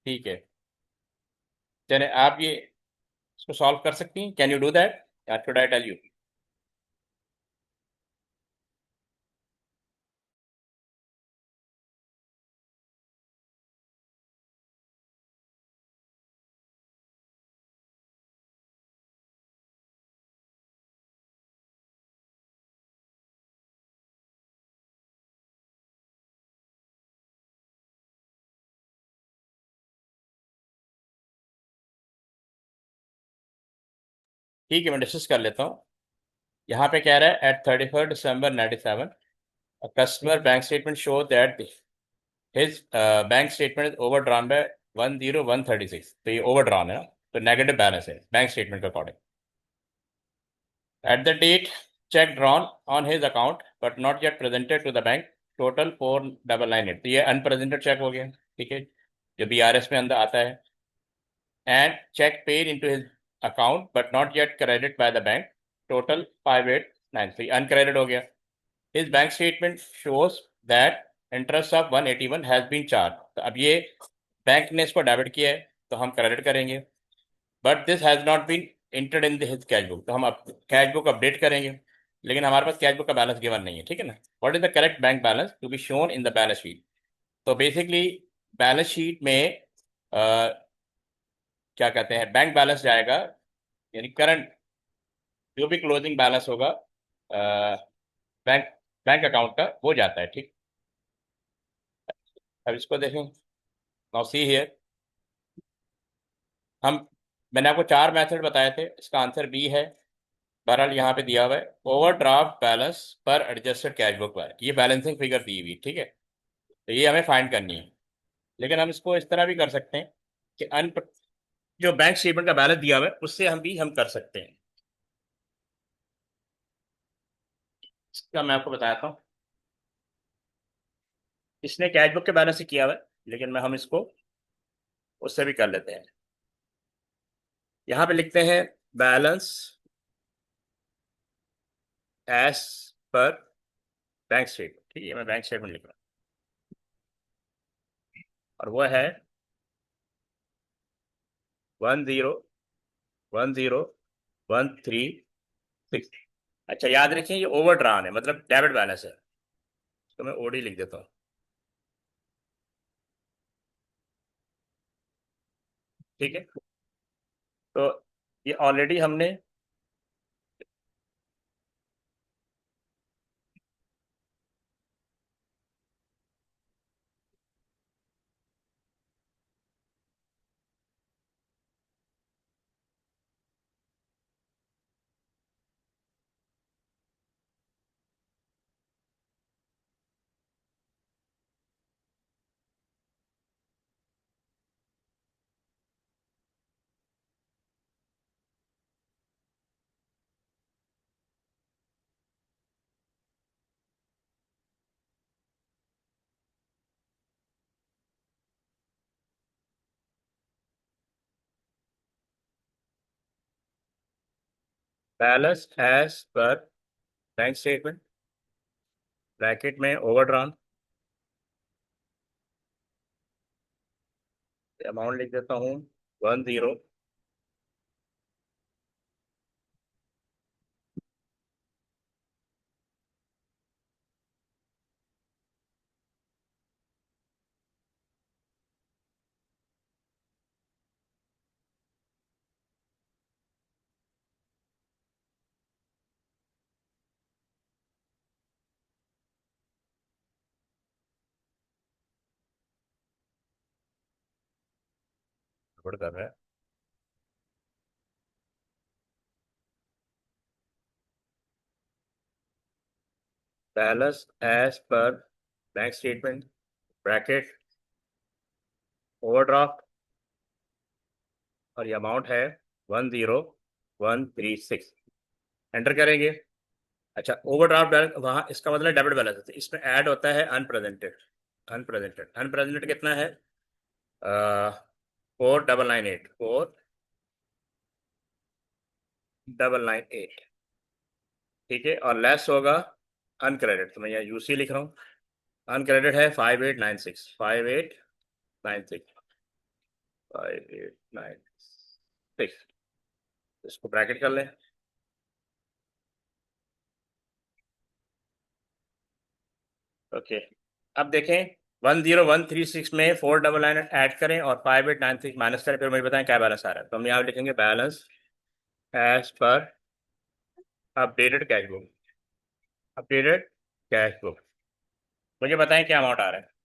ठीक है। चले आप ये इसको सॉल्व कर सकती हैं? कैन यू डू दैट या शुड आई टेल यू? ठीक है, मैं डिस्कस कर लेता हूँ। यहाँ पे कह रहा है at 31 December 97 customer bank statement show that his bank statement is overdrawn by 10136। तो ये ओवर ड्रॉन है ना, तो नेगेटिव बैलेंस है बैंक स्टेटमेंट के according. At the date cheque drawn on his account but not yet presented to the bank total 4998। तो ये unrepresented check हो गया, ठीक है, जो BRS में अंदर आता है। And cheque paid into his account but not yet credit by the bank total 5893, uncredit हो गया। His bank statement shows that interest of 181 has been charge. तो अब ये बैंक ने इसको डेबिट किया है, तो हम क्रेडिट करेंगे। But this has not been entered in his cash book. तो हम अब कैश बुक अपडेट करेंगे, लेकिन हमारे पास कैश बुक का बैलेंस गिवन नहीं है, ठीक है ना। What is the correct bank balance to be shown in the balance sheet? तो बेसिकली बैलेंस शीट में क्या कहते हैं, बैंक बैलेंस जाएगा, यानी करंट जो भी क्लोजिंग बैलेंस होगा बैंक बैंक अकाउंट का, वो जाता है, ठीक। अब इसको देखें, नाउ सी हियर। हम मैंने आपको चार मेथड बताए थे, इसका आंसर बी है। बहरहाल यहाँ पे दिया हुआ है ओवरड्राफ्ट बैलेंस पर एडजस्टेड कैश बुक पर, ये बैलेंसिंग फिगर दी हुई है, ठीक है। तो ये हमें फाइंड करनी है। लेकिन हम इसको इस तरह भी कर सकते हैं कि जो बैंक स्टेटमेंट का बैलेंस दिया हुआ है उससे हम कर सकते हैं। इसका मैं आपको बताता हूँ। इसने कैश बुक के बैलेंस से किया हुआ है, लेकिन मैं हम इसको उससे भी कर लेते हैं। यहाँ पे लिखते हैं balance as per bank statement, ठीक है, मैं बैंक स्टेटमेंट लिख रहा हूँ। और वो है 1010136। अच्छा, याद रखें ये ओवर ड्रान है, मतलब डेबिट बैलेंस है। तो मैं ओडी लिख देता हूँ, ठीक है। तो ये ऑलरेडी हमने balance as per bank statement bracket में ओवर ड्रान अमाउंट लिख देता हूँ 10। कर रहा है balance as per bank statement bracket overdraft, और ये अमाउंट है 10136। एंटर करेंगे। अच्छा, ओवरड्राफ्ट बैलेंस वहाँ, इसका मतलब डेबिट बैलेंस है, तो इसमें ऐड होता है अनप्रेजेंटेड। अनप्रेजेंटेड कितना है? 4998, 4998, ठीक है। और लेस होगा अनक्रेडिट, तो मैं यहाँ यूसी लिख रहा हूँ। अनक्रेडिट है 5896, 5896। 5896, इसको ब्रैकेट कर लें। ओके, अब देखें 10136 में 499 ऐड करें और 5896 माइनस करें, फिर मुझे बताएं क्या बैलेंस आ रहा है। तो हम यहाँ लिखेंगे balance as per updated cash book. Updated cash book, मुझे बताएं क्या अमाउंट आ रहा है।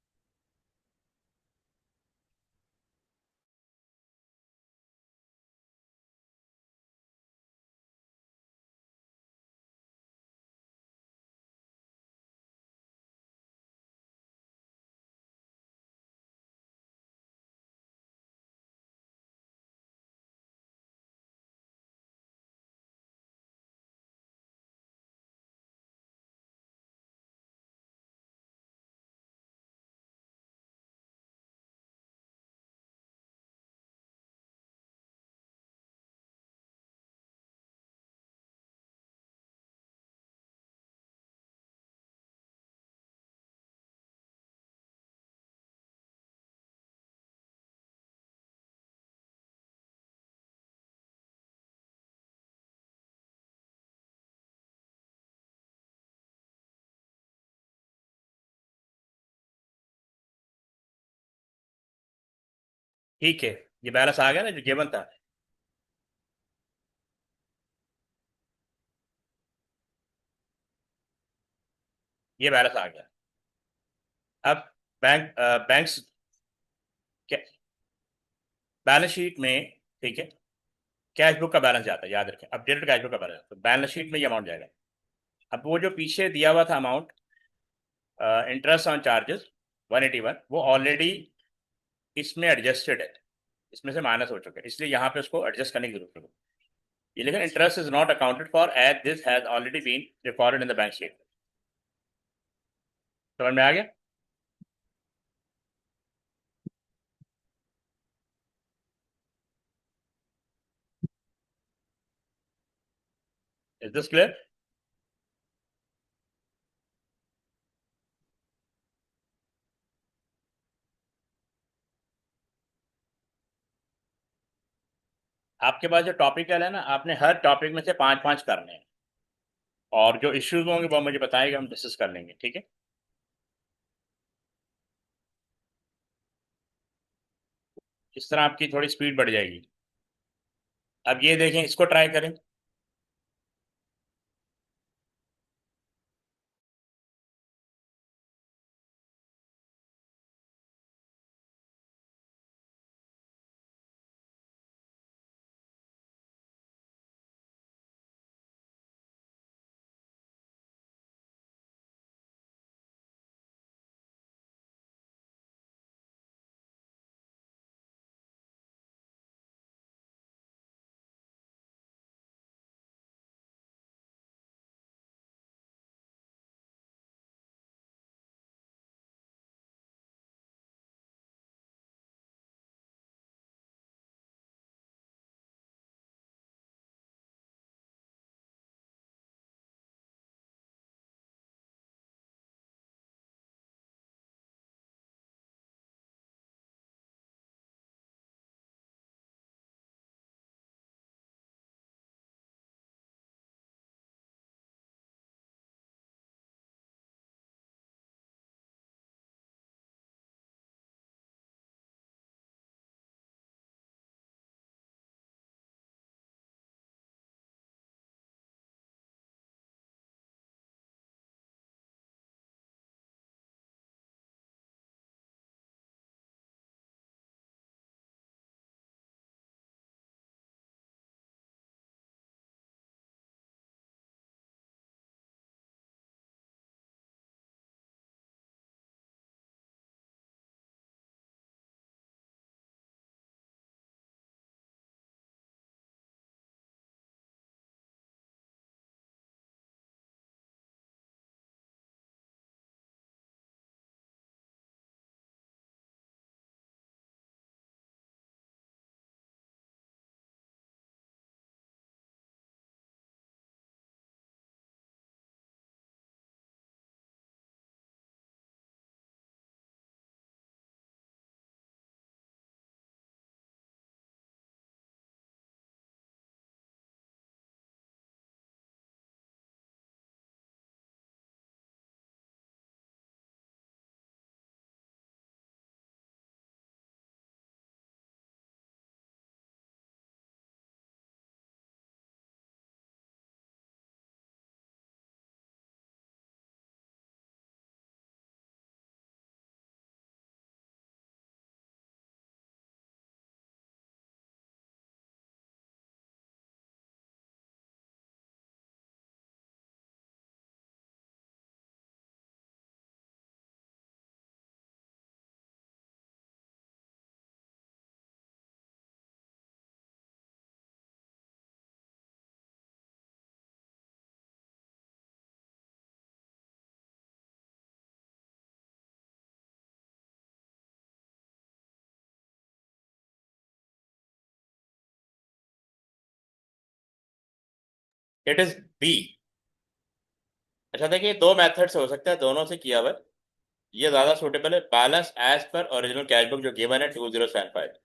ठीक है, ये बैलेंस आ गया ना जो गिवन था। ये बैलेंस आ गया। अब बैंक्स बैलेंस शीट में, ठीक है, कैश बुक का बैलेंस जाता है, याद रखें, अपडेटेड कैश बुक का बैलेंस, तो बैलेंस शीट में ये अमाउंट जाएगा। अब वो जो पीछे दिया हुआ था अमाउंट, इंटरेस्ट ऑन चार्जेस 181, वो ऑलरेडी इसमें एडजस्टेड है, इसमें से माइनस हो चुका है, इसलिए यहाँ पे उसको एडजस्ट करने की जरूरत है। ये लेकिन interest is not accounted for as this has already been recorded in the bank statement. समझ में आ गया? Is this clear? आपके पास जो टॉपिकल है ना, आपने हर टॉपिक में से पांच पांच करने हैं, और जो इश्यूज होंगे वो मुझे बताएगा, हम डिस्कस कर लेंगे, ठीक है? इस तरह आपकी थोड़ी स्पीड बढ़ जाएगी। अब ये देखें, इसको ट्राई करें। It is B. अच्छा देखिए, दो मेथड से हो सकता है, दोनों से किया हुआ है। ये ज्यादा सूटेबल है। Balance as per original cash book जो गिवन है 2075,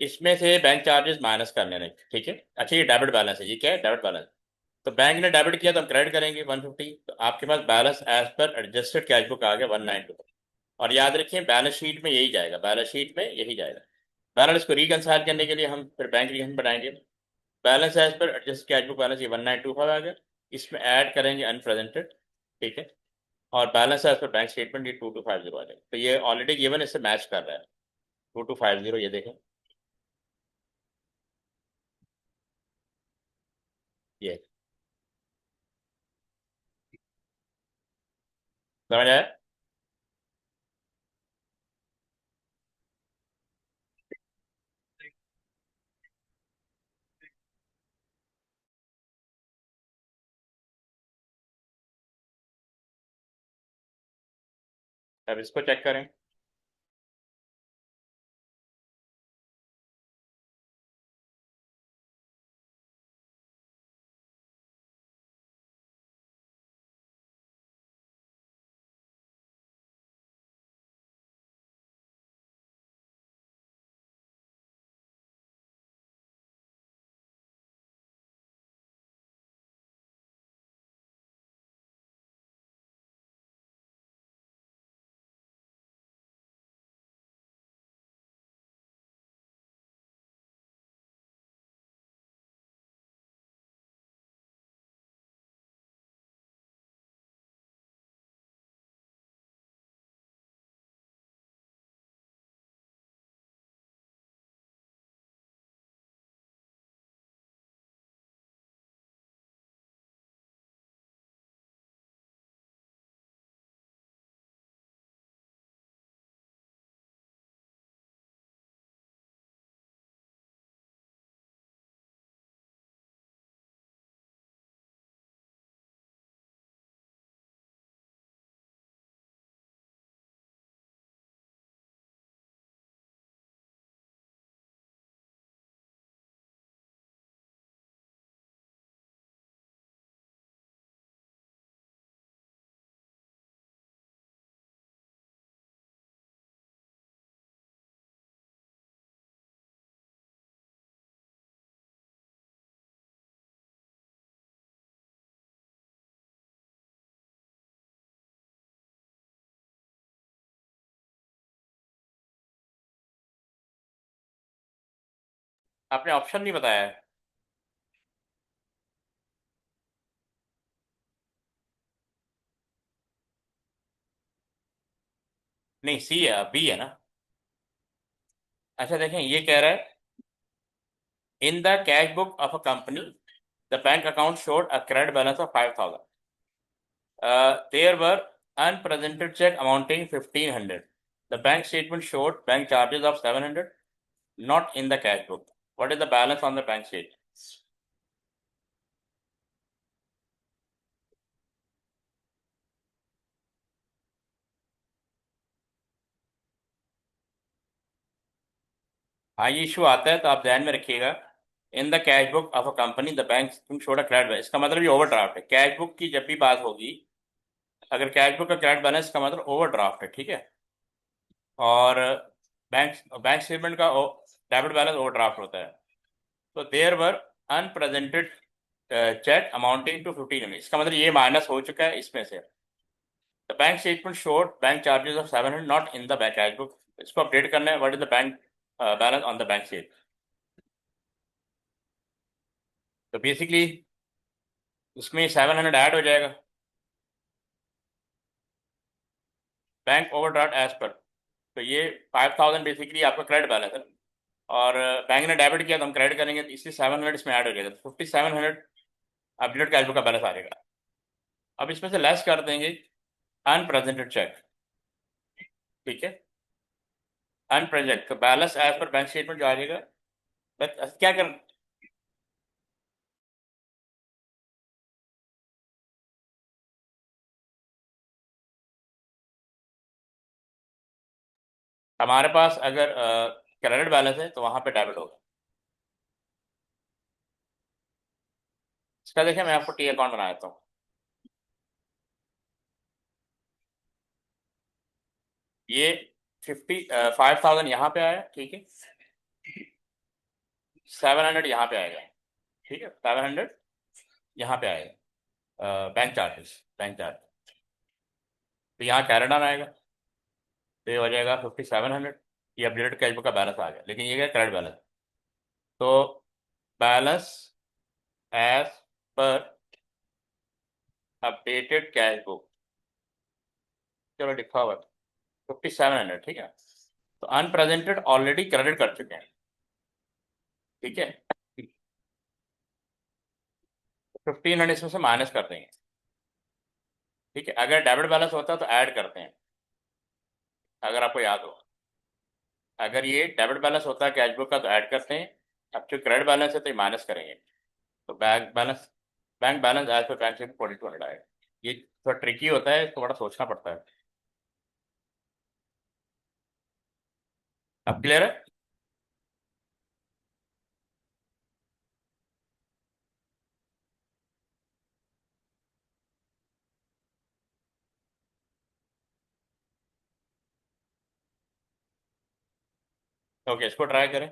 इसमें से बैंक चार्जेस माइनस कर लेने, ठीक है। अच्छा ये डेबिट बैलेंस है, ये क्या है, डेबिट बैलेंस। तो बैंक ने डेबिट किया तो हम क्रेडिट करेंगे 150। तो आपके पास balance as per adjusted cash book आ गया 192। और याद रखिए बैलेंस शीट में यही जाएगा, बैलेंस शीट में यही जाएगा। बैलेंस को रिकंसाइल करने के लिए हम फिर बैंक रिकन बनाएंगे। Balance as per adjust cash book balance ये 1925 आ गया। इसमें ऐड करेंगे अनप्रेजेंटेड, ठीक है। और balance as per bank statement ये 2250 आ जाएगा। तो ये ऑलरेडी गिवन, इससे मैच कर रहा है। 2250, ये देखें, ये समझ आया। अब इसको चेक करें। आपने ऑप्शन नहीं बताया है। नहीं, सी है, बी है ना। अच्छा देखें, ये कह रहा है इन the cash book of a company the bank account showed a credit balance of 5000। There were unpresented check amounting 1500. The bank statement showed bank charges of 700, not in the cash book. What is the balance on the bank sheet? हाँ, ये issue आता है तो आप ध्यान में रखिएगा। इन the cash book of a company the bank तुम शोड अ क्रेडिट बैलेंस, इसका मतलब ये ओवरड्राफ्ट है। कैश बुक की जब भी बात होगी, अगर कैश बुक का क्रेडिट बैलेंस का मतलब ओवरड्राफ्ट है, ठीक है। और बैंक बैंक स्टेटमेंट का डेबिट बैलेंस ओवरड्राफ्ट होता है। तो there were unpresented cheque amounting to 1500, इसका मतलब ये माइनस हो चुका है इसमें से। The bank statement showed bank charges of 700 not in the bank cash book. इसको अपडेट करना है, what is the bank balance on the bank sheet. तो बेसिकली उसमें 700 ऐड हो जाएगा। बैंक ओवरड्राफ्ट एज पर, तो ये 5000 बेसिकली आपका क्रेडिट बैलेंस है। और बैंक ने डेबिट किया तो हम क्रेडिट करेंगे, तो इसलिए 700 इसमें ऐड हो जाएगा, तो 5700 अपडेट कैश बुक का बैलेंस आ जाएगा। अब इसमें से लेस कर देंगे अनप्रेजेंटेड चेक, ठीक है। अनप्रेजेंट तो balance as per bank statement जो आ जाएगा। क्या कर, हमारे पास अगर क्रेडिट बैलेंस है तो वहां पे डेबिट होगा। इसका देखिए मैं आपको टी अकाउंट बना देता हूँ। ये 5,000 यहाँ पे आया, ठीक है। 700 यहाँ पे आएगा, ठीक है। 700 यहाँ पे आएगा, बैंक चार्जेस। तो यहाँ कैरेडा में आएगा, तो ये हो जाएगा 5,700। ये अपडेटेड कैश बुक का बैलेंस आ गया, लेकिन ये क्या क्रेडिट बैलेंस। तो balance as per updated cash book, चलो लिखा हुआ है 5,700, ठीक है। तो अनप्रेजेंटेड ऑलरेडी क्रेडिट कर चुके हैं, ठीक है। 1,500 इसमें से माइनस कर देंगे, ठीक है। अगर डेबिट बैलेंस होता तो ऐड करते हैं, अगर आपको याद हो। अगर ये डेबिट बैलेंस होता है कैश बुक का तो ऐड करते हैं। अब जो क्रेडिट बैलेंस है तो ये माइनस करेंगे। तो bank balance as per bank statement 4,200 आएगा। ये थोड़ा ट्रिकी होता है, इसको बड़ा सोचना पड़ता है। अब क्लियर है। ओके, इसको ट्राई करें।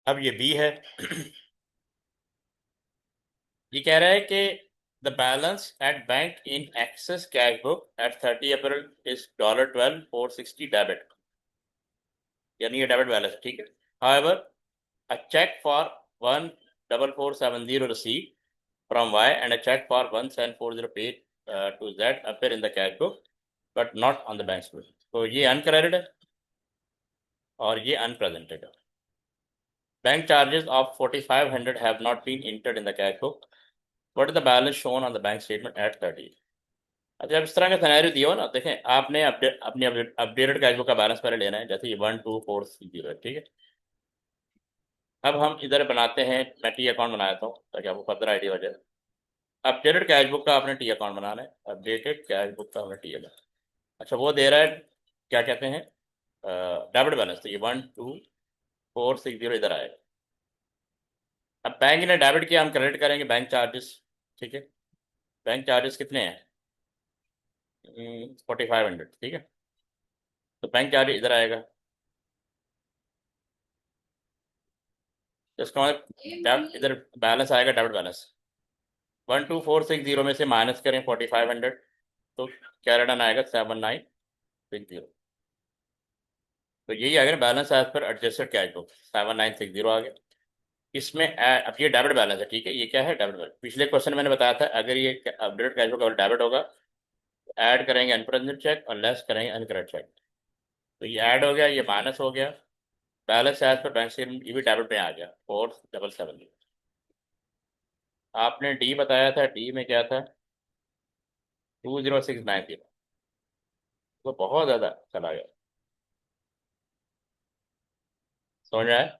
अब ये बी है। ये कह रहा है कि the balance at bank in excess cash book at 30 April is $12,460 debit, यानी ये डेबिट बैलेंस, ठीक है। However a check for 14470 received from Y and a check for 1740 paid to Z appear in the cash book but not on the bank statement. तो ये uncredited है और ये unpresented है. Bank charges of 4500 have not been entered in the cash book. What is the balance shown on the bank statement at 30? अच्छा, अब इस तरह का सिनेरियो दिया हो ना, देखें आपने अपनी अपडेटेड कैश बुक का बैलेंस पहले लेना है, जैसे ये 12460 है, ठीक है। अब हम इधर बनाते हैं, मैं टी अकाउंट बनाया था ताकि आपको फर्दर आइडिया हो जाए। अपडेटेड कैश बुक का आपने टी अकाउंट बनाना है, अपडेटेड कैश बुक का आपने टी अकाउंट। अच्छा, वो दे रहा है, क्या कहते हैं, डेबिट बैलेंस, तो ये 12460 इधर आएगा। अब बैंक ने डेबिट किया, हम क्रेडिट करेंगे बैंक चार्जेस, ठीक है। बैंक चार्जेस कितने हैं, 4500, ठीक है। तो बैंक चार्ज इधर आएगा, तो इसका मतलब इधर बैलेंस आएगा, डेबिट बैलेंस 12460 में से माइनस करें 4500, तो क्या रिटर्न आएगा 7960। तो यही आ गया balance as per adjusted cash book 7960 आ गया। इसमें अब ये डेबिट बैलेंस है, ठीक है। ये क्या है, डेबिट बैलेंस। पिछले क्वेश्चन मैंने बताया था, अगर ये अपडेटेड कैश बुक अगर डेबिट होगा तो ऐड करेंगे अनप्रेजेंट चेक और लेस करेंगे अनक्रेडिट चेक। तो ये ऐड हो गया, ये माइनस हो गया, balance as per bank statement, ये भी डेबिट में आ गया 4770। आपने डी बताया था, डी में क्या था, 20690, तो बहुत ज़्यादा चला गया, समझ में आया।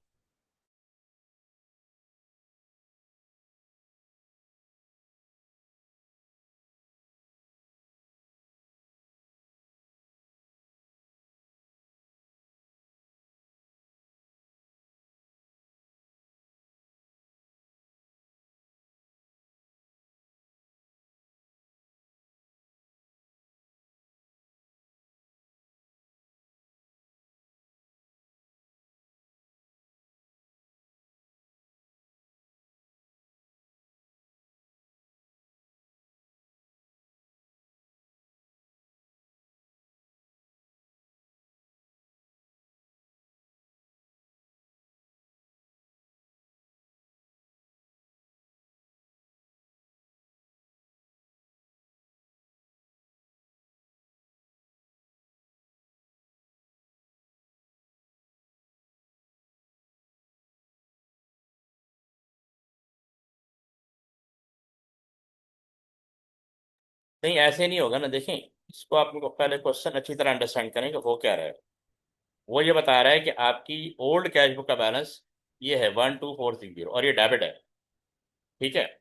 नहीं, ऐसे नहीं होगा ना, देखें, इसको आपको पहले क्वेश्चन अच्छी तरह अंडरस्टैंड करें कि वो क्या रहा है। वो ये बता रहा है कि आपकी ओल्ड कैश बुक का बैलेंस ये है 12460 और ये डेबिट है, ठीक है।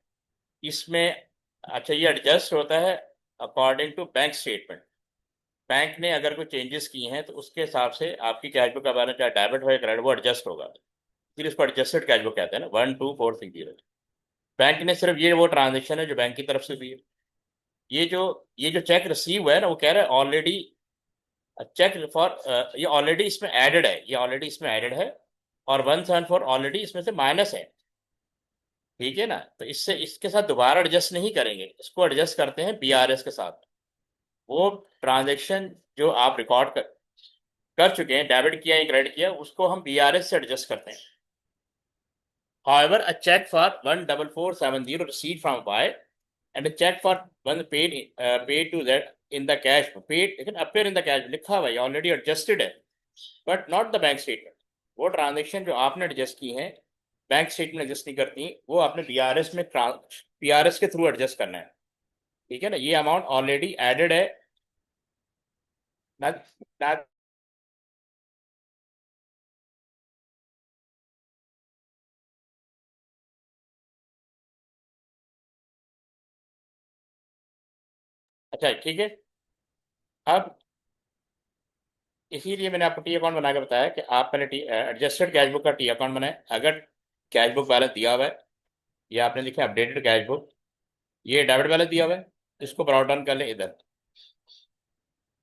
इसमें अच्छा, ये एडजस्ट होता है according to bank statement. Bank ने अगर कोई चेंजेस किए हैं तो उसके हिसाब से आपकी कैश बुक का बैलेंस चाहे डेबिट हो या क्रेडिट, वो एडजस्ट होगा, फिर इसको एडजस्टेड कैश बुक कहते हैं ना, 12460। बैंक ने सिर्फ ये वो ट्रांजेक्शन है जो बैंक की तरफ से हुई है। ये जो ये जो चेक रिसीव हुआ है ना, वो कह रहा है ऑलरेडी चेक फॉर, ये ऑलरेडी इसमें एडेड है, ये ऑलरेडी इसमें एडेड है, और 174 ऑलरेडी इसमें से माइनस है, ठीक है ना। तो इससे इसके साथ दोबारा एडजस्ट नहीं करेंगे, इसको एडजस्ट करते हैं बीआरएस के साथ। वो ट्रांजेक्शन जो आप रिकॉर्ड कर चुके हैं, डेबिट किया या क्रेडिट किया, उसको हम बीआरएस से एडजस्ट करते हैं। However, a check for 14470 received from Y and a check for one paid to that in the cash paid, लेकिन appear in the cash लिखा हुआ है, ऑलरेडी एडजस्टेड है, but not the bank statement. वो transaction जो आपने adjust की है, बैंक स्टेटमेंट एडजस्ट नहीं करती, वो आपने बीआरएस में बीआरएस के थ्रू एडजस्ट करना है, ठीक है ना। ये अमाउंट ऑलरेडी एडेड है ना, ना। अच्छा, ठीक है। अब इसीलिए मैंने आपको टी अकाउंट बना के बताया कि आप पहले टी एडजस्टेड कैश बुक का टी अकाउंट बनाए। अगर कैश बुक बैलेंस दिया हुआ है, ये आपने लिखा अपडेटेड कैश बुक, ये डेबिट बैलेंस दिया हुआ है, इसको ब्रॉट डाउन कर लें इधर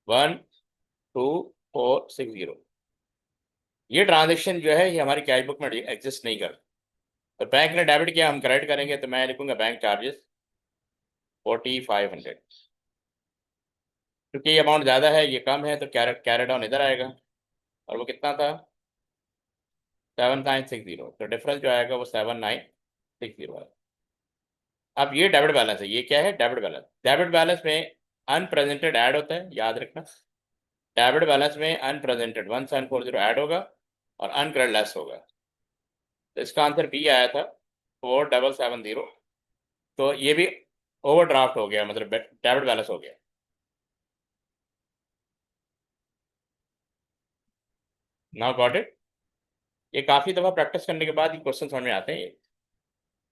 12460, ये ट्रांजेक्शन जो है ये हमारी कैश बुक में एग्जिस्ट नहीं करता। तो बैंक ने डेबिट किया, हम क्रेडिट करेंगे, तो मैं लिखूंगा बैंक चार्जेस 4500। क्योंकि ये अमाउंट ज़्यादा है, ये कम है, तो कैरेट डाउन इधर आएगा। और वो कितना था? 7960। तो डिफरेंस जो आएगा वो 7960 है। अब ये डेबिट बैलेंस है। ये क्या है? Debit balance. डेबिट बैलेंस में अनप्रेजेंटेड ऐड होता है, याद रखना। डेबिट बैलेंस में अनप्रेजेंटेड 1740 ऐड होगा और अनक्रेडिट लेस होगा। तो इसका आंसर बी आया था, 4770। तो ये भी ओवरड्राफ्ट हो गया, मतलब डेबिट बैलेंस हो गया। Now got it. ये काफ़ी दफ़ा प्रैक्टिस करने के बाद ये क्वेश्चन समझ में आते हैं।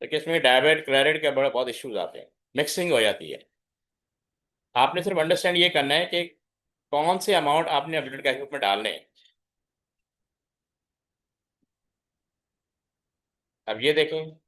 तो कि इसमें डेबिट क्रेडिट के बड़े बहुत इश्यूज आते हैं, मिक्सिंग हो जाती है। आपने सिर्फ अंडरस्टैंड ये करना है कि कौन से अमाउंट आपने अपडेटेड कैश बुक में डालने हैं। अब ये देखें।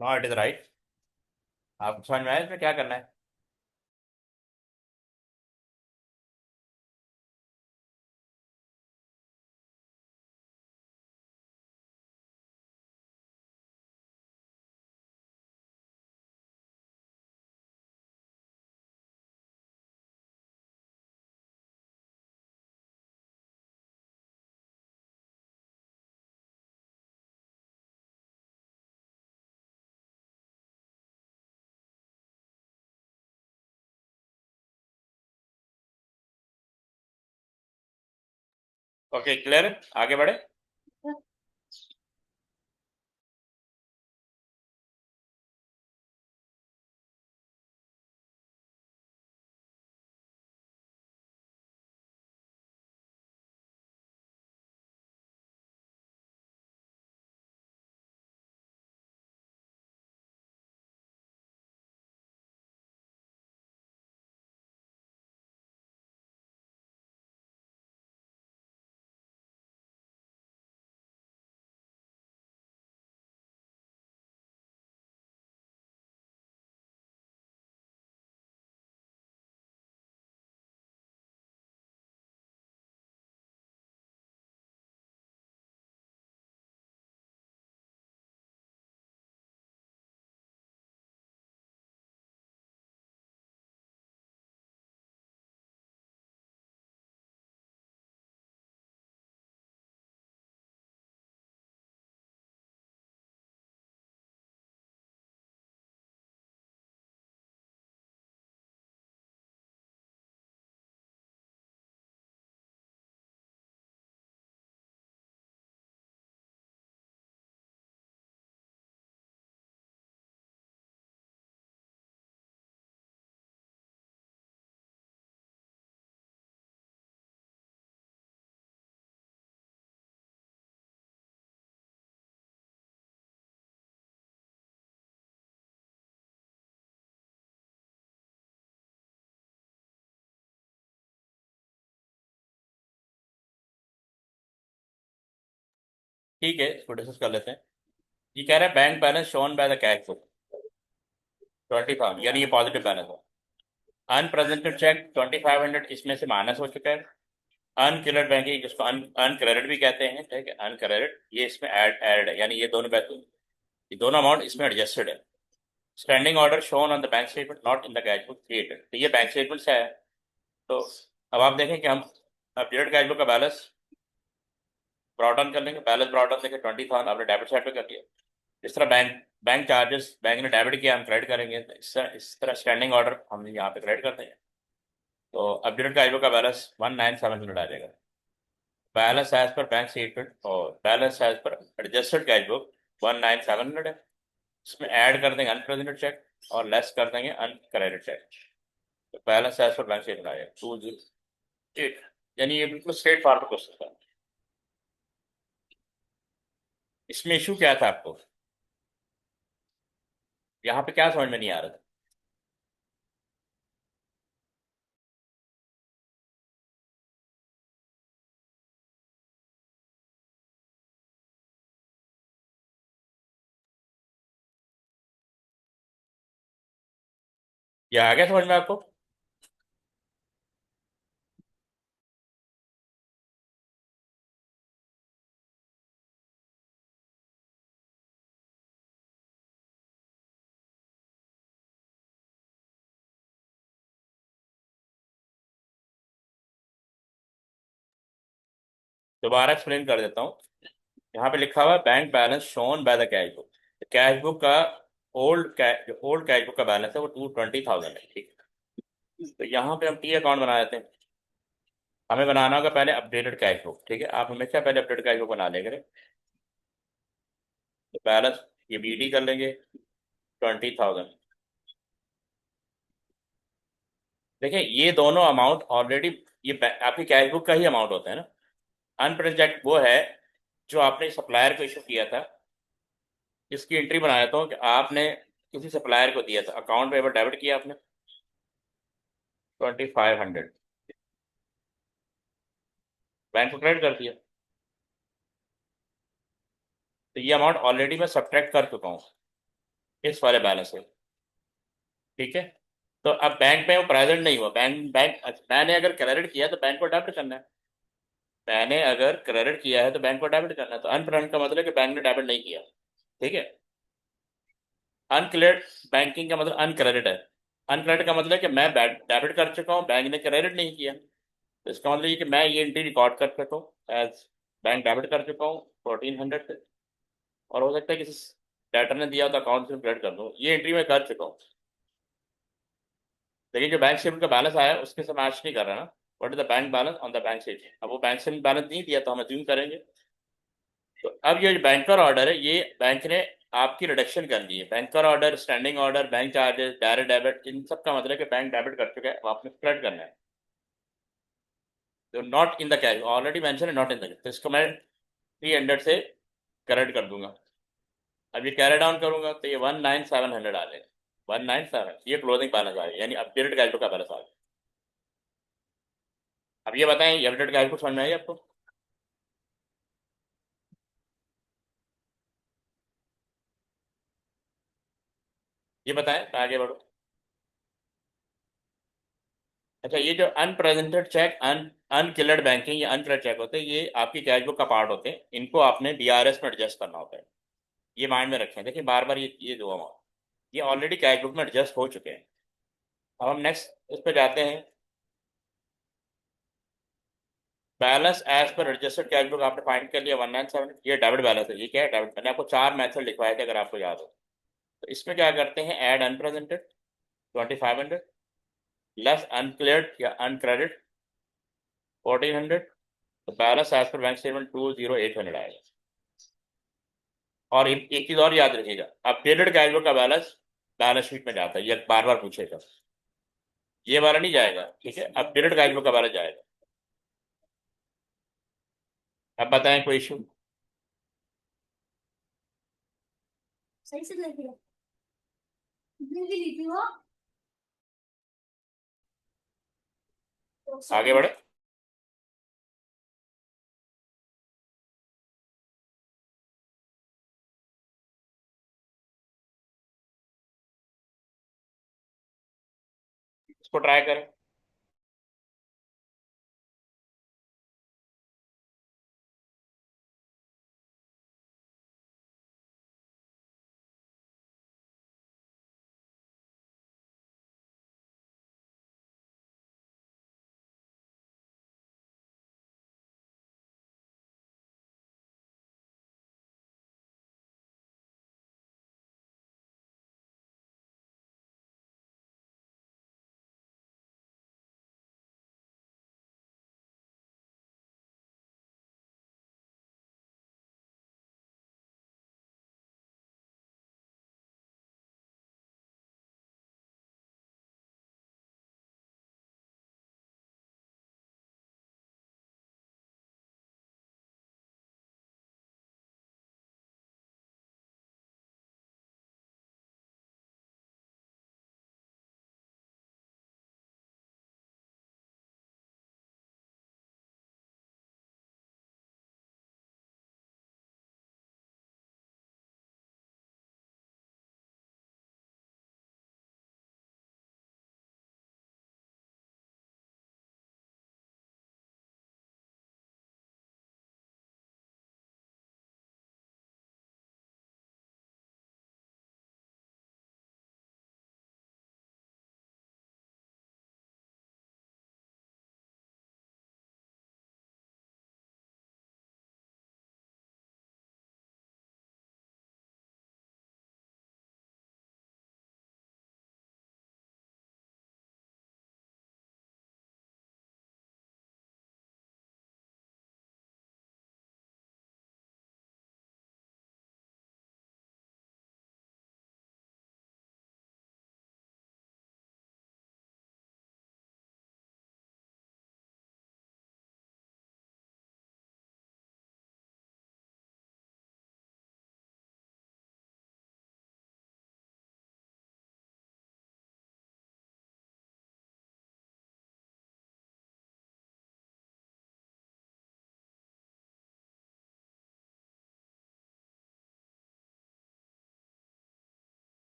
Now it is right. आपको समझ में आया इसमें क्या करना है? Okay, clear. आगे बढ़े। ठीक है, इसको डिस्कस कर लेते हैं। ये कह रहा है bank balance shown by the cash book 20,000, यानी ये पॉजिटिव बैलेंस है। अनप्रेजेंटेड चेक 2,500 इसमें से माइनस हो चुका है। अनक्लियर्ड बैंकिंग, जिसको अनक्रेडिट भी कहते हैं, ठीक है, अनक्रेडिट, ये इसमें ऐड है, यानी ये दोनों ये दोनों अमाउंट इसमें एडजस्टेड है। Standing order shown on the bank statement not in the cash book created, तो ये बैंक स्टेटमेंट से है। तो अब आप देखें कि हम अपडेटेड कैश बुक का बैलेंस ब्रॉट डाउन कर लेंगे। बैलेंस ब्रॉट डाउन देखें 20,000, आपने डेबिट साइड पे कर दिया। इस तरह बैंक बैंक चार्जेस बैंक ने डेबिट किया, हम क्रेडिट करेंगे। तो इस तरह स्टैंडिंग ऑर्डर हम यहाँ पे क्रेडिट करते हैं। तो अपडेटेड कैश बुक का बैलेंस 19,700 आ जाएगा। Balance as per bank statement और balance as per adjusted cash book 19,700 है। इसमें ऐड कर देंगे अनप्रेजेंटेड चेक और लेस कर देंगे अनक्रेडिट चेक। तो balance as per bank statement आ जाएगा 208, यानी ये बिल्कुल स्ट्रेट फॉरवर्ड क्वेश्चन था। इसमें इशू क्या था आपको, यहाँ पे क्या समझ में नहीं आ रहा था? ये आ गया समझ में आपको? दोबारा एक्सप्लेन कर देता हूँ। यहाँ पे लिखा हुआ है bank balance shown by the cash book. Cash book का ओल्ड कैश बुक का बैलेंस है वो 220,000 है, ठीक है। तो यहाँ पे हम टी अकाउंट बना देते हैं। हमें बनाना होगा पहले अपडेटेड कैश बुक, ठीक है, आप हमेशा पहले अपडेटेड कैश बुक बना लेंगे। तो बैलेंस ये बीडी कर लेंगे 20,000। देखिए ये दोनों अमाउंट ऑलरेडी ये आपकी कैश बुक का ही अमाउंट होता है ना। अनप्रेजेंट वो है जो आपने सप्लायर को इशू किया था। इसकी एंट्री बना देता हूँ कि आपने किसी सप्लायर को दिया था, अकाउंट पे डेबिट किया आपने 2,500, बैंक को क्रेडिट कर दिया। तो ये अमाउंट ऑलरेडी मैं सब्ट्रैक्ट कर चुका हूँ इस वाले बैलेंस से, ठीक है। तो अब बैंक में वो प्रेजेंट नहीं हुआ। बैंक बैंक मैंने अगर क्रेडिट किया तो बैंक को डेबिट करना है। मैंने अगर क्रेडिट किया है तो बैंक को डेबिट करना है। तो अनप्रेजेंट का मतलब है कि बैंक ने डेबिट नहीं किया, ठीक है। अनक्लियर बैंकिंग का मतलब अनक्रेडिट है। अनक्रेडिट का मतलब है कि मैं डेबिट कर चुका हूँ, बैंक ने क्रेडिट नहीं किया। तो इसका मतलब ये कि मैं ये एंट्री रिकॉर्ड कर चुका हूँ एज बैंक डेबिट कर चुका हूँ 1,400 से। और हो सकता है किसी डेटर ने दिया तो अकाउंट से क्रेडिट कर दूँ, ये एंट्री मैं कर चुका हूँ। लेकिन जो बैंक स्टेटमेंट का बैलेंस आया है उसके से मैच नहीं कर रहा ना। What is the bank balance on the bank statement, अब वो बैंक स्टेटमेंट बैलेंस नहीं दिया तो हम अज्यूम करेंगे। तो अब ये जो बैंकर ऑर्डर है ये बैंक ने आपकी रिडक्शन कर दी है। Banker order, standing order, bank charges, direct debit, इन सब का मतलब है कि बैंक डेबिट कर चुका है, वो आपने क्रेडिट करना है। तो not in the cash already mention है, नॉट इन द, तो इसको मैं 300 से क्रेडिट कर दूंगा। अब ये कैरी डाउन करूंगा तो ये 19,700 आ जाएगा। 197 ये क्लोजिंग बैलेंस आ गया, यानी अपडेटेड कैश फ्लो का बैलेंस आ गया। अब ये बताएं ये अपडेटेड कैश फ्लो समझ में आई आपको? ये बताएं मैं आगे बढ़ूँ। अच्छा, ये जो अनप्रेजेंटेड चेक, अनक्लियर्ड बैंकिंग या अनक्लियर्ड चेक होते हैं, ये आपकी कैश बुक का पार्ट होते हैं। इनको आपने बीआरएस में एडजस्ट करना होता है। ये माइंड में रखें। देखिए बार बार ये दो अमाउंट ये ऑलरेडी कैश बुक में एडजस्ट हो चुके हैं। अब हम नेक्स्ट उस पर जाते हैं। Balance as per adjusted cash book आपने फाइंड कर लिया 197, ये डेबिट बैलेंस है। ये क्या है? डेबिट। मैंने आपको चार मेथड लिखवाए थे अगर आपको याद हो। तो इसमें क्या करते हैं, ऐड अनप्रेजेंटेड 2,500, लेस अनक्लियर्ड या अनक्रेडिट 1,400, तो balance as per bank statement 20800 आएगा। और एक चीज और याद रखिएगा, अपडेटेड कैश फ्लो का बैलेंस बैलेंस शीट में जाता है, ये बार बार पूछेगा। ये वाला नहीं जाएगा, ठीक है, अपडेटेड कैश फ्लो का बैलेंस जाएगा। अब बताएं कोई इशू? सही से देख लो। कितने की ली थी वो? आगे बढ़े। इसको ट्राई करें।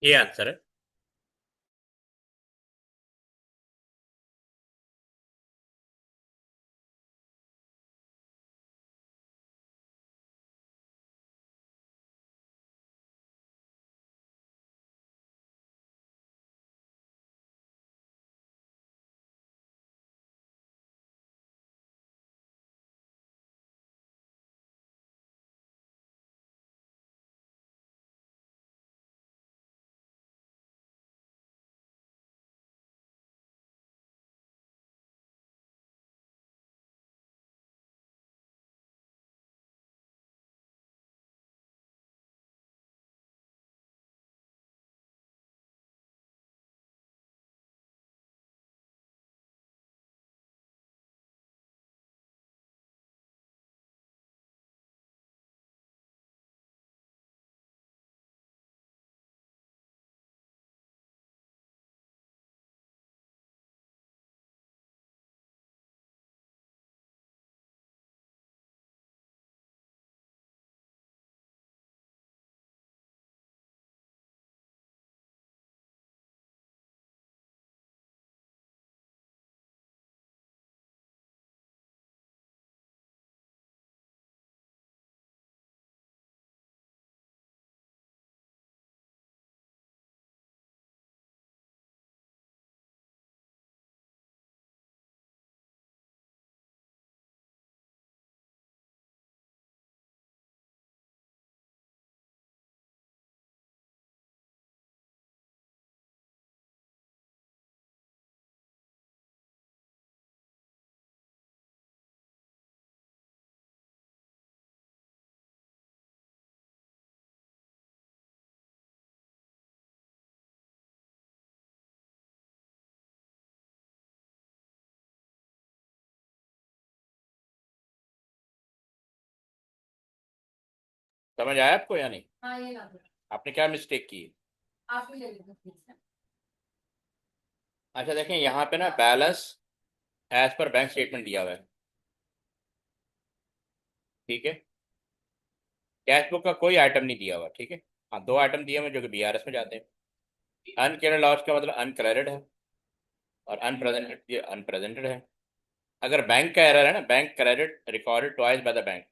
ये आंसर है। समझ आया आपको या नहीं? हाँ ये लग रहा आपने क्या मिस्टेक की? आप ही ले लीजिए। अच्छा देखें यहाँ पे ना balance as per bank statement दिया हुआ है, ठीक है। कैश बुक का कोई आइटम नहीं दिया हुआ, ठीक है। हाँ, दो आइटम दिए हुए जो कि बीआरएस में जाते हैं। अनक्लियर लॉस का मतलब अनक्रेडिट है, और अनप्रेजेंटेड ये अनप्रेजेंटेड है। अगर बैंक का एरर है ना, bank credit recorded twice bye the bank,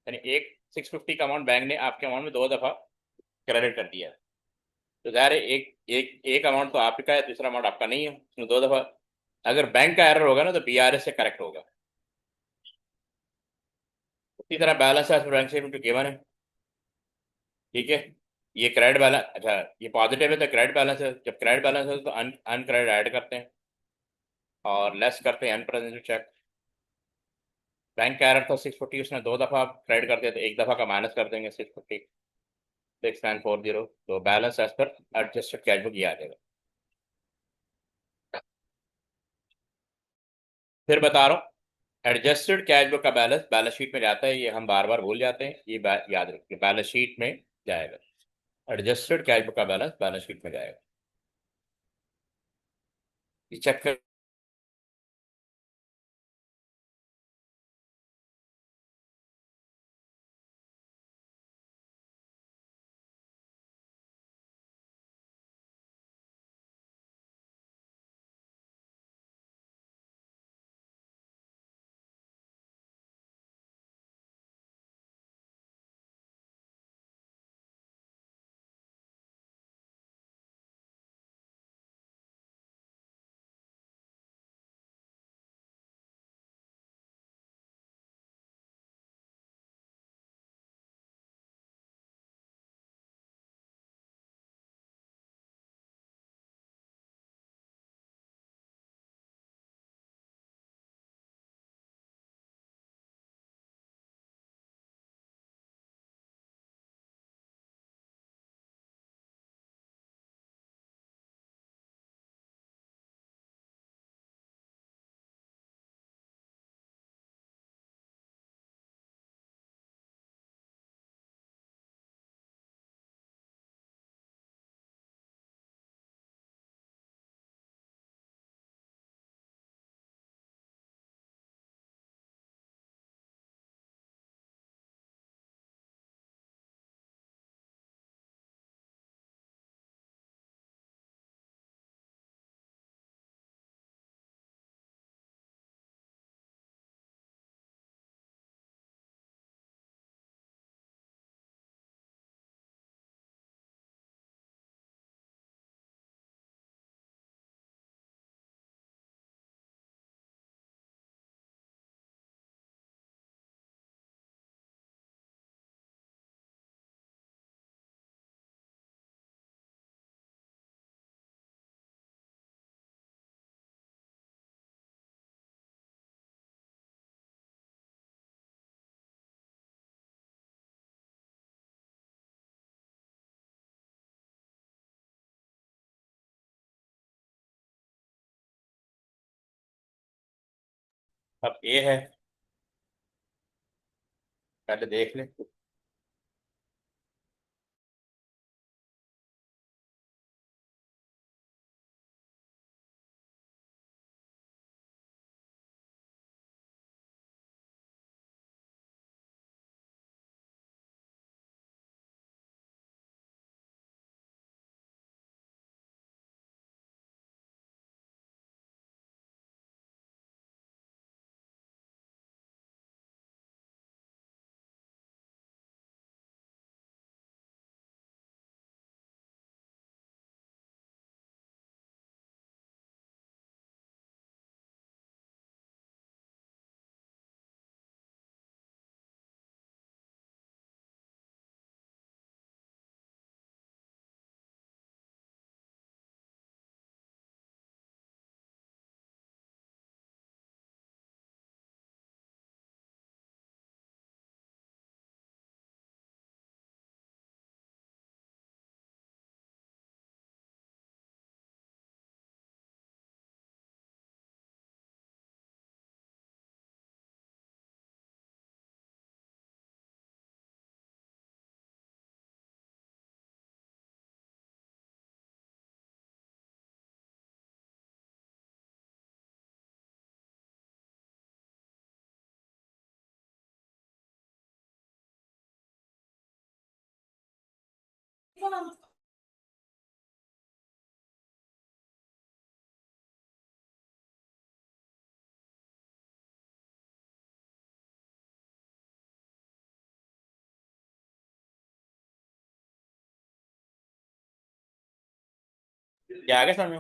यानी एक 650 का अमाउंट बैंक ने आपके अमाउंट में दो दफा क्रेडिट कर दिया है। तो ज़ाहिर है एक एक एक अमाउंट तो आपका है, दूसरा अमाउंट आपका नहीं है, उसमें दो दफा। अगर बैंक का एरर होगा ना तो बीआरएस से करेक्ट होगा। इसी तरह balance as per bank statement given है, ठीक है। ये क्रेडिट बैलेंस, अच्छा ये पॉजिटिव है तो क्रेडिट बैलेंस है, जब क्रेडिट बैलेंस है तो अनक्रेडिट ऐड करते हैं और लेस करते हैं अनप्रेजेंटेड चेक। बैंक का एरर था 640, उसने दो दफा क्रेडिट कर दिया तो एक दफा का माइनस कर देंगे 650, 6940, तो balance as per adjusted cash book ये आ जाएगा। फिर बता रहा हूँ, एडजस्टेड कैश बुक का बैलेंस बैलेंस शीट में जाता है, ये हम बार बार भूल जाते हैं, ये याद रखिए बैलेंस शीट में जाएगा। एडजस्टेड कैश बुक का बैलेंस बैलेंस शीट में जाएगा। ये चेक कर। अब ए है, पहले देख ले। क्या आ गया समझ में?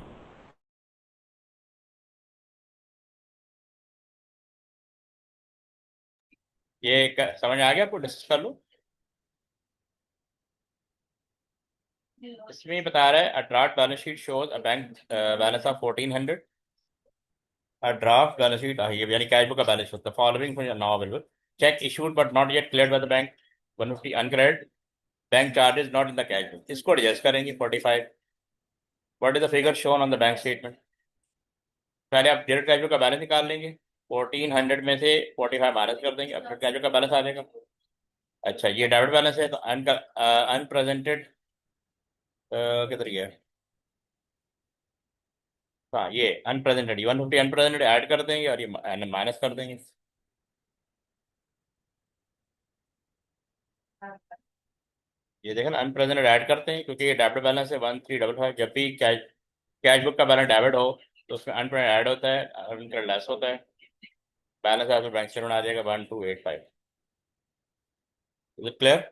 समझ आ गया आपको? डिस्कस कर लो। इसमें ये बता रहा है a draft balance sheet shows a bank balance of 1400। A draft balance sheet, ये यानी कैश बुक का बैलेंस होता है। Following now available: cheque issued but not yet cleared by the bank 150 uncredit, bank charges not in the cash book. इसको adjust करेंगे 45। What is the figure shown on the bank statement? पहले आप debit cash book का balance निकाल लेंगे, 1400 में से 45 minus कर देंगे, अब कैश बुक का बैलेंस आ जाएगा। अच्छा, ये डेबिट बैलेंस है तो अनप्रेजेंटेड किधर गया? हाँ, ये अनप्रेजेंटेड 150 अनप्रेजेंटेड ऐड कर देंगे और ये माइनस कर देंगे। ये देखें ना, अनप्रेजेंटेड ऐड करते हैं क्योंकि ये डेबिट बैलेंस है 1355। जब भी कैश कैश बुक का बैलेंस डेबिट हो तो उसमें अनप्रेजेंटेड ऐड होता है, अनक्रेडिट लेस होता है। बैलेंस आपके बैंक स्टेटमेंट आ जाएगा 1285। Is it clear?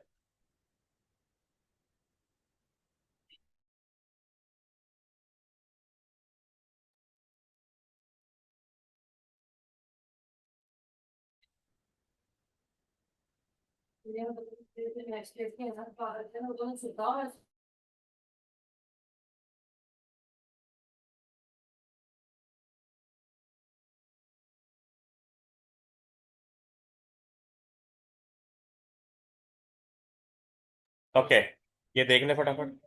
ओके, ये देख ले फटाफट।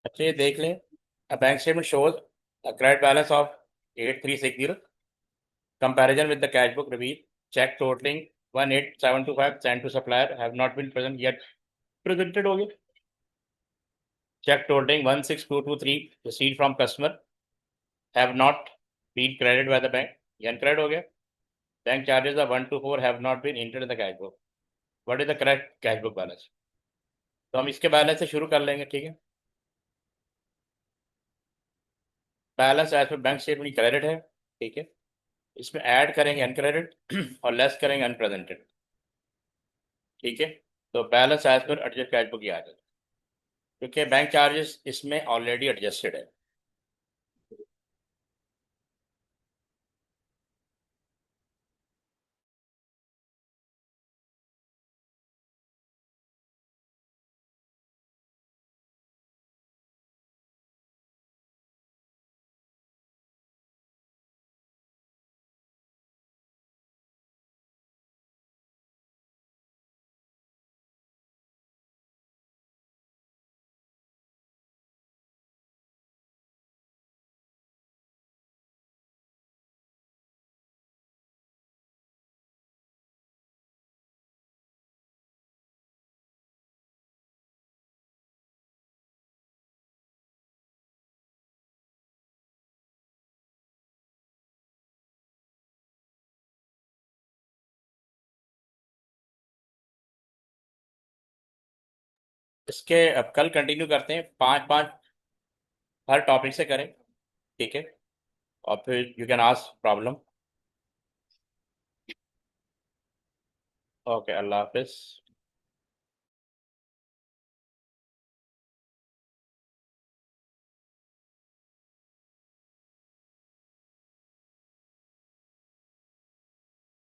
अच्छा ये देख लें, bank statement shows a credit balance of 8360. Comparison with the cash book reveal check totaling 18725 sent to supplier have not been present yet presented हो गया. Check totaling 16223 received from customer have not been credited by the bank. ये uncredited हो गया. Bank charges of 124 have not been entered in the cash book. What is the correct cash book balance? तो हम इसके balance से शुरू कर लेंगे, ठीक है. Balance as per bank statement credit है, ठीक है. इसमें ऐड करेंगे अनक्रेडिट और लेस करेंगे अनप्रेजेंटेड, ठीक है. तो balance as per adjust cash book ही आ जाएगा, क्योंकि बैंक चार्जेस इसमें ऑलरेडी एडजस्टेड है. इसके अब कल कंटिन्यू करते हैं, 5-5 हर टॉपिक से करें, ठीक है. और फिर you can ask problem. Okay, Allah Hafiz.